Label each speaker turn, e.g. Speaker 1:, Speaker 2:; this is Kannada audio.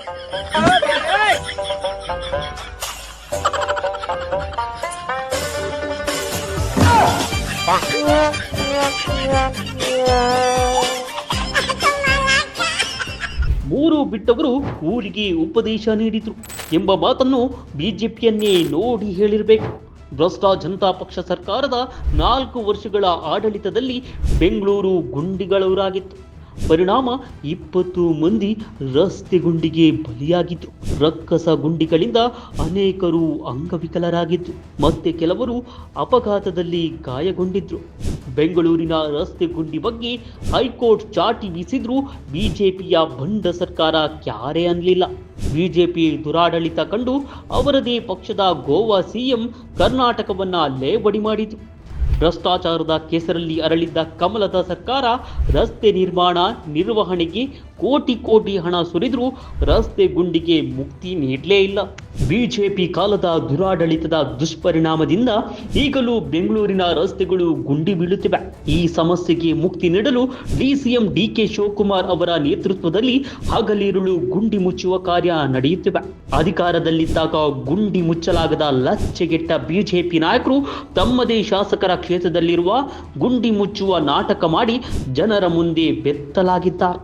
Speaker 1: ಮೂರು ಬಿಟ್ಟವರು ಊರಿಗೆ ಉಪದೇಶ ನೀಡಿದ್ರು ಎಂಬ ಮಾತನ್ನು ಬಿಜೆಪಿಯನ್ನೇ ನೋಡಿ ಹೇಳಿರಬೇಕು. ಭ್ರಷ್ಟ ಜನತಾ ಪಕ್ಷ ಸರ್ಕಾರದ 4 ವರ್ಷಗಳ ಆಡಳಿತದಲ್ಲಿ ಬೆಂಗಳೂರು ಗುಂಡಿಗಳೂರಾಗಿತ್ತು. ಪರಿಣಾಮ 20 ಮಂದಿ ರಸ್ತೆ ಗುಂಡಿಗೆ ಬಲಿಯಾಗಿದ್ರು. ರಕ್ಕಸ ಗುಂಡಿಗಳಿಂದ ಅನೇಕರು ಅಂಗವಿಕಲರಾಗಿದ್ರು, ಮತ್ತೆ ಕೆಲವರು ಅಪಘಾತದಲ್ಲಿ ಗಾಯಗೊಂಡಿದ್ರು. ಬೆಂಗಳೂರಿನ ರಸ್ತೆ ಗುಂಡಿ ಬಗ್ಗೆ ಹೈಕೋರ್ಟ್ ಚಾಟಿ ಬೀಸಿದ್ರೂ ಬಿಜೆಪಿಯ ಬಂಡ ಸರ್ಕಾರ ಕ್ಯಾರೆ ಅನ್ನಲಿಲ್ಲ. ಬಿಜೆಪಿ ದುರಾಡಳಿತ ಕಂಡು ಅವರದೇ ಪಕ್ಷದ ಗೋವಾ ಸಿಎಂ ಕರ್ನಾಟಕವನ್ನ ಲೇವಡಿ ಮಾಡಿತು. ಭ್ರಷ್ಟಾಚಾರದ ಕೆಸರಲ್ಲಿ ಅರಳಿದ್ದ ಕಮಲದ ಸರ್ಕಾರ ರಸ್ತೆ ನಿರ್ಮಾಣ ನಿರ್ವಹಣೆಗೆ ಕೋಟಿ ಹಣ ಸುರಿದ್ರೂ ರಸ್ತೆ ಗುಂಡಿಗೆ ಮುಕ್ತಿ ನೀಡಲೇ ಇಲ್ಲ. ಬಿಜೆಪಿ ಕಾಲದ ದುರಾಡಳಿತದ ದುಷ್ಪರಿಣಾಮದಿಂದ ಈಗಲೂ ಬೆಂಗಳೂರಿನ ರಸ್ತೆಗಳು ಗುಂಡಿ ಬೀಳುತ್ತಿವೆ. ಈ ಸಮಸ್ಯೆಗೆ ಮುಕ್ತಿ ನೀಡಲು ಡಿಸಿಎಂ ಡಿಕೆ ಶಿವಕುಮಾರ್ ಅವರ ನೇತೃತ್ವದಲ್ಲಿ ಹಗಲಿರುಳು ಗುಂಡಿ ಮುಚ್ಚುವ ಕಾರ್ಯ ನಡೆಯುತ್ತಿವೆ. ಅಧಿಕಾರದಲ್ಲಿದ್ದಾಗ ಗುಂಡಿ ಮುಚ್ಚಲಾಗದ ಲಚ್ಚೆಗೆಟ್ಟ ಬಿಜೆಪಿ ನಾಯಕರು ತಮ್ಮದೇ ಶಾಸಕರ ಕ್ಷೇತ್ರದಲ್ಲಿರುವ ಗುಂಡಿ ಮುಚ್ಚುವ ನಾಟಕ ಮಾಡಿ ಜನರ ಮುಂದೆ ಬೆತ್ತಲಾಗಿದ್ದಾರೆ.